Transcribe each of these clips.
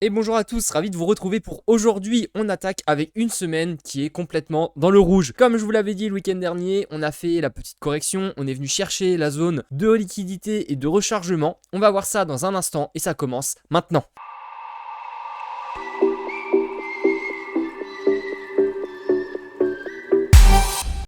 Et bonjour à tous, ravi de vous retrouver pour aujourd'hui. On attaque avec une semaine qui est complètement dans le rouge. Comme je vous l'avais dit le week-end dernier, on a fait la petite correction. On est venu chercher la zone de liquidité et de rechargement. On va voir ça dans un instant et ça commence maintenant.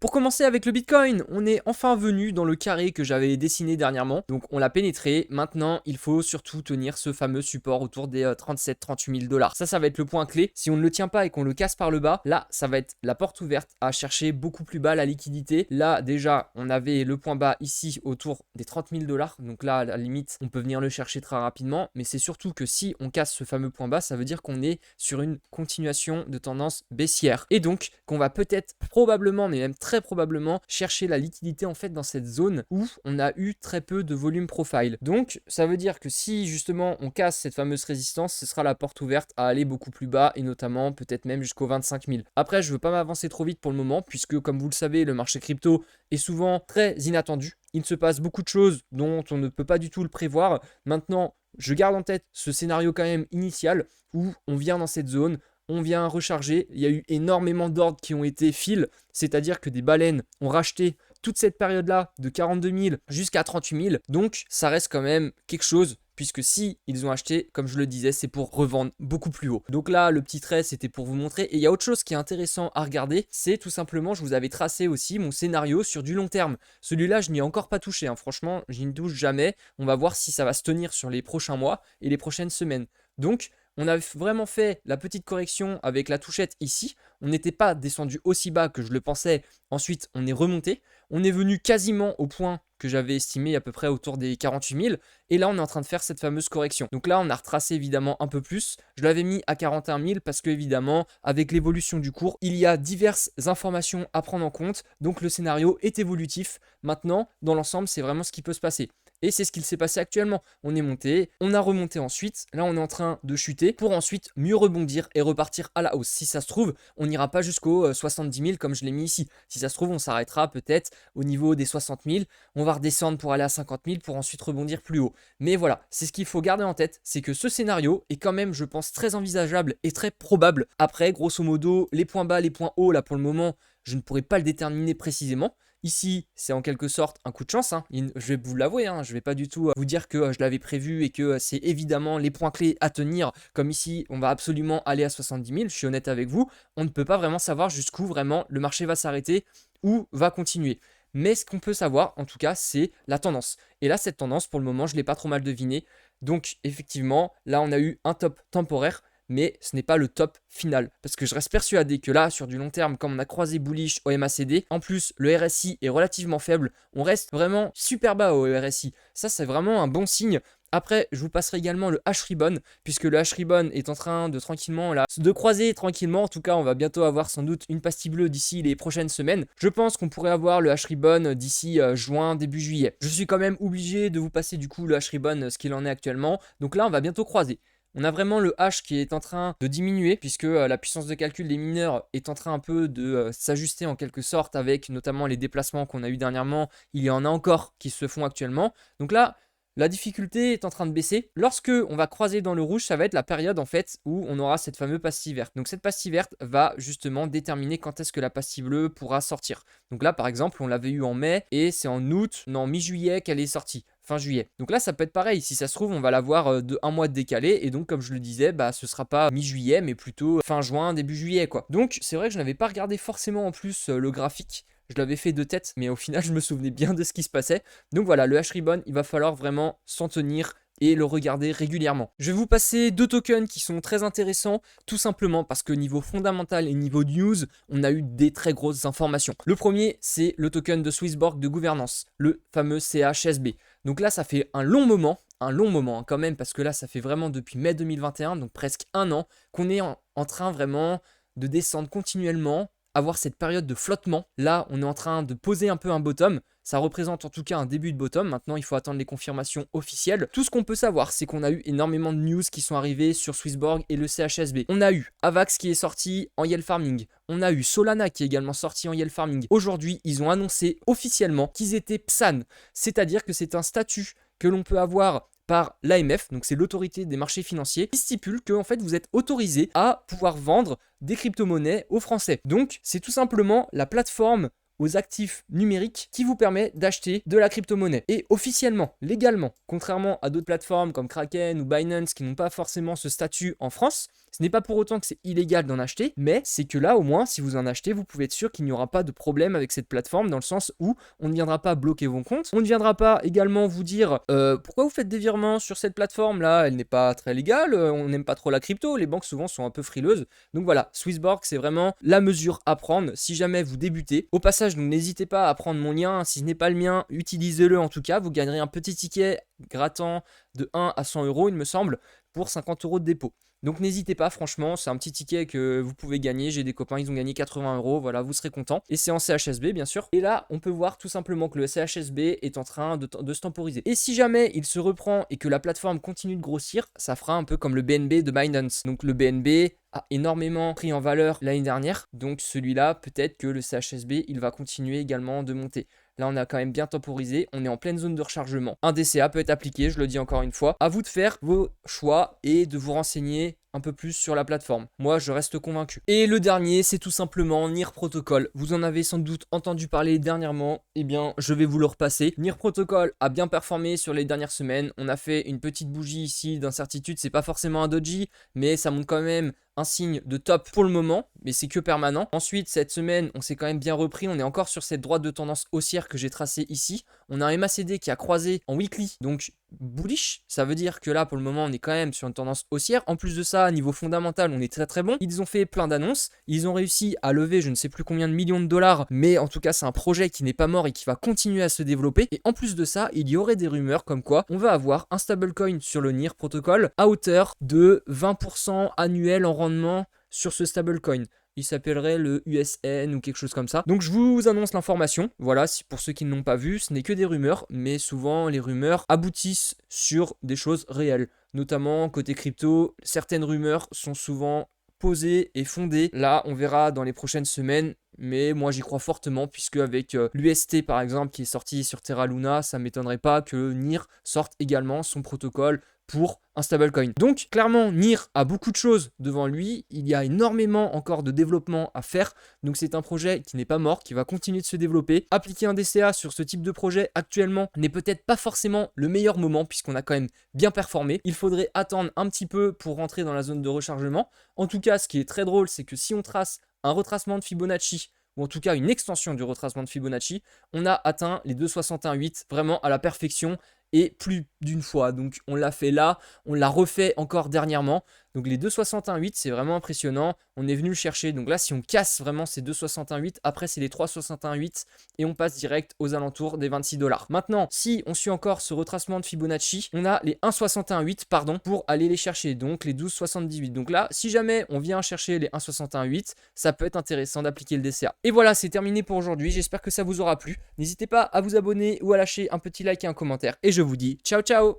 Pour commencer avec le Bitcoin, on est enfin venu dans le carré que j'avais dessiné dernièrement. Donc on l'a pénétré. Maintenant, il faut surtout tenir ce fameux support autour des 37-38 000 $. Ça va être le point clé. Si on ne le tient pas et qu'on le casse par le bas, là, ça va être la porte ouverte à chercher beaucoup plus bas la liquidité. Là, déjà, on avait le point bas ici autour des 30 000 $. Donc là, à la limite, on peut venir le chercher très rapidement. Mais c'est surtout que si on casse ce fameux point bas, ça veut dire qu'on est sur une continuation de tendance baissière. Et donc, qu'on va peut-être, probablement, mais même très probablement chercher la liquidité en fait dans cette zone où on a eu très peu de volume profile. Donc ça veut dire que si justement on casse cette fameuse résistance, ce sera la porte ouverte à aller beaucoup plus bas et notamment peut-être même jusqu'aux 25 000. Après, je veux pas m'avancer trop vite pour le moment puisque comme vous le savez, le marché crypto est souvent très inattendu. Il se passe beaucoup de choses dont on ne peut pas du tout le prévoir. Maintenant, je garde en tête ce scénario quand même initial où on vient dans cette zone, on vient recharger. Il y a eu énormément d'ordres qui ont été fill, c'est-à-dire que des baleines ont racheté toute cette période-là de 42 000 jusqu'à 38 000. Donc, ça reste quand même quelque chose, puisque si ils ont acheté, comme je le disais, c'est pour revendre beaucoup plus haut. Donc là, le petit trait, c'était pour vous montrer. Et il y a autre chose qui est intéressant à regarder, c'est tout simplement, je vous avais tracé aussi mon scénario sur du long terme. Celui-là, je n'y ai encore pas touché, hein. Franchement, je n'y touche jamais. On va voir si ça va se tenir sur les prochains mois et les prochaines semaines. Donc, on a vraiment fait la petite correction avec la touchette ici. On n'était pas descendu aussi bas que je le pensais. Ensuite, on est remonté. On est venu quasiment au point que j'avais estimé à peu près autour des 48 000. Et là, on est en train de faire cette fameuse correction. Donc là, on a retracé évidemment un peu plus. Je l'avais mis à 41 000 parce que évidemment, avec l'évolution du cours, il y a diverses informations à prendre en compte. Donc le scénario est évolutif. Maintenant, dans l'ensemble, c'est vraiment ce qui peut se passer. Et c'est ce qu'il s'est passé actuellement. On est monté, on a remonté ensuite. Là, on est en train de chuter pour ensuite mieux rebondir et repartir à la hausse. Si ça se trouve, on n'ira pas jusqu'aux 70 000 comme je l'ai mis ici. Si ça se trouve, on s'arrêtera peut-être au niveau des 60 000. On va redescendre pour aller à 50 000 pour ensuite rebondir plus haut. Mais voilà, c'est ce qu'il faut garder en tête. C'est que ce scénario est quand même, je pense, très envisageable et très probable. Après, grosso modo, les points bas, les points hauts, là pour le moment, je ne pourrais pas le déterminer précisément. Ici, c'est en quelque sorte un coup de chance, hein. Je vais vous l'avouer, hein. Je ne vais pas du tout vous dire que je l'avais prévu et que c'est évidemment les points clés à tenir. Comme ici, on va absolument aller à 70 000, je suis honnête avec vous. On ne peut pas vraiment savoir jusqu'où vraiment le marché va s'arrêter ou va continuer. Mais ce qu'on peut savoir, en tout cas, c'est la tendance. Et là, cette tendance, pour le moment, je ne l'ai pas trop mal deviné. Donc, effectivement, là, on a eu un top temporaire, mais ce n'est pas le top final. Parce que je reste persuadé que là, sur du long terme, comme on a croisé bullish au MACD, en plus, le RSI est relativement faible. On reste vraiment super bas au RSI. Ça, c'est vraiment un bon signe. Après, je vous passerai également le H-Ribbon, puisque le H-Ribbon est en train de tranquillement, là, de croiser tranquillement. En tout cas, on va bientôt avoir sans doute une pastille bleue d'ici les prochaines semaines. Je pense qu'on pourrait avoir le H-Ribbon d'ici juin, début juillet. Je suis quand même obligé de vous passer du coup le H-Ribbon, ce qu'il en est actuellement. Donc là, on va bientôt croiser. On a vraiment le H qui est en train de diminuer puisque la puissance de calcul des mineurs est en train un peu de s'ajuster en quelque sorte avec notamment les déplacements qu'on a eu dernièrement. Il y en a encore qui se font actuellement. Donc là, la difficulté est en train de baisser. Lorsque on va croiser dans le rouge, ça va être la période en fait où on aura cette fameuse pastille verte. Donc cette pastille verte va justement déterminer quand est-ce que la pastille bleue pourra sortir. Donc là par exemple, on l'avait eu en mai et c'est en août, non mi-juillet qu'elle est sortie. Fin juillet. Donc là, ça peut être pareil. Si ça se trouve, on va l'avoir de un mois de décalé. Et donc, comme je le disais, bah, ce sera pas mi-juillet, mais plutôt fin juin, début juillet, quoi. Donc, c'est vrai que je n'avais pas regardé forcément en plus le graphique. Je l'avais fait de tête, mais au final, je me souvenais bien de ce qui se passait. Donc voilà, le H-Ribbon, il va falloir vraiment s'en tenir et le regarder régulièrement. Je vais vous passer deux tokens qui sont très intéressants, tout simplement parce que niveau fondamental et niveau news, on a eu des très grosses informations. Le premier, c'est le token de Swissborg de gouvernance, le fameux CHSB. Donc là, ça fait un long moment hein, quand même, parce que là, ça fait vraiment depuis mai 2021, donc presque un an, qu'on est en train vraiment de descendre continuellement, avoir cette période de flottement. Là, on est en train de poser un peu un bottom. Ça représente en tout cas un début de bottom. Maintenant, il faut attendre les confirmations officielles. Tout ce qu'on peut savoir, c'est qu'on a eu énormément de news qui sont arrivées sur Swissborg et le CHSB. On a eu Avax qui est sorti en yield farming. On a eu Solana qui est également sorti en yield farming. Aujourd'hui, ils ont annoncé officiellement qu'ils étaient PSAN, c'est-à-dire que c'est un statut que l'on peut avoir par l'AMF, donc c'est l'autorité des marchés financiers, qui stipule que en fait vous êtes autorisé à pouvoir vendre des crypto-monnaies aux Français. Donc c'est tout simplement la plateforme aux actifs numériques qui vous permet d'acheter de la crypto-monnaie. Et officiellement, légalement, contrairement à d'autres plateformes comme Kraken ou Binance qui n'ont pas forcément ce statut en France, ce n'est pas pour autant que c'est illégal d'en acheter, mais c'est que là au moins, si vous en achetez, vous pouvez être sûr qu'il n'y aura pas de problème avec cette plateforme dans le sens où on ne viendra pas bloquer vos comptes, on ne viendra pas également vous dire pourquoi vous faites des virements sur cette plateforme là, elle n'est pas très légale, on n'aime pas trop la crypto, les banques souvent sont un peu frileuses. Donc voilà, Swissborg c'est vraiment la mesure à prendre si jamais vous débutez. Au passage, donc n'hésitez pas à prendre mon lien, si ce n'est pas le mien, utilisez-le en tout cas, vous gagnerez un petit ticket grattant de 1 à 100 euros il me semble, pour 50 euros de dépôt. Donc n'hésitez pas, franchement, c'est un petit ticket que vous pouvez gagner. J'ai des copains, ils ont gagné 80 euros, voilà, vous serez contents. Et c'est en CHSB, bien sûr. Et là, on peut voir tout simplement que le CHSB est en train de se temporiser. Et si jamais il se reprend et que la plateforme continue de grossir, ça fera un peu comme le BNB de Binance. Donc le BNB a énormément pris en valeur l'année dernière. Donc celui-là, peut-être que le CHSB, il va continuer également de monter. Là, on a quand même bien temporisé, on est en pleine zone de rechargement. Un DCA peut être appliqué, je le dis encore une fois. À vous de faire vos choix et de vous renseigner un peu plus sur la plateforme. Moi, je reste convaincu. Et le dernier, c'est tout simplement NIR Protocol. Vous en avez sans doute entendu parler dernièrement. Eh bien, je vais vous le repasser. NIR Protocol a bien performé sur les dernières semaines. On a fait une petite bougie ici d'incertitude. C'est pas forcément un doji, mais ça montre quand même un signe de top pour le moment, mais c'est que permanent. Ensuite, cette semaine, on s'est quand même bien repris. On est encore sur cette droite de tendance haussière que j'ai tracée ici. On a un MACD qui a croisé en weekly, donc bullish. Ça veut dire que là, pour le moment, on est quand même sur une tendance haussière. En plus de ça, niveau fondamental, on est très très bon. Ils ont fait plein d'annonces. Ils ont réussi à lever je ne sais plus combien de millions de dollars, mais en tout cas, c'est un projet qui n'est pas mort et qui va continuer à se développer. Et en plus de ça, il y aurait des rumeurs comme quoi on va avoir un stablecoin sur le NIR Protocol à hauteur de 20% annuel en rendement sur ce stablecoin. Il s'appellerait le USN ou quelque chose comme ça. Donc je vous annonce l'information. Voilà, pour ceux qui ne l'ont pas vu, ce n'est que des rumeurs, mais souvent les rumeurs aboutissent sur des choses réelles. Notamment côté crypto, certaines rumeurs sont souvent posées et fondées. Là, on verra dans les prochaines semaines. Mais moi j'y crois fortement puisque avec l'UST par exemple qui est sorti sur Terra Luna, ça m'étonnerait pas que NIR sorte également son protocole pour un stablecoin. Donc clairement NIR a beaucoup de choses devant lui, il y a énormément encore de développement à faire, donc c'est un projet qui n'est pas mort, qui va continuer de se développer. Appliquer un DCA sur ce type de projet actuellement n'est peut-être pas forcément le meilleur moment puisqu'on a quand même bien performé. Il faudrait attendre un petit peu pour rentrer dans la zone de rechargement. En tout cas, ce qui est très drôle, c'est que si on trace un retracement de Fibonacci, ou en tout cas une extension du retracement de Fibonacci, on a atteint les 2,61,8 vraiment à la perfection et plus d'une fois. Donc on l'a fait là, on l'a refait encore dernièrement. Donc les 2,61,8 c'est vraiment impressionnant. On est venu le chercher. Donc là si on casse vraiment ces 2,61,8, après c'est les 3,61,8 et on passe direct aux alentours des 26 $. Maintenant si on suit encore ce retracement de Fibonacci, on a les 1,61,8 pardon pour aller les chercher. Donc les 12,78. Donc là si jamais on vient chercher les 1,61,8, ça peut être intéressant d'appliquer le DCA. Et voilà, c'est terminé pour aujourd'hui. J'espère que ça vous aura plu. N'hésitez pas à vous abonner ou à lâcher un petit like et un commentaire. Et je vous dis ciao ciao.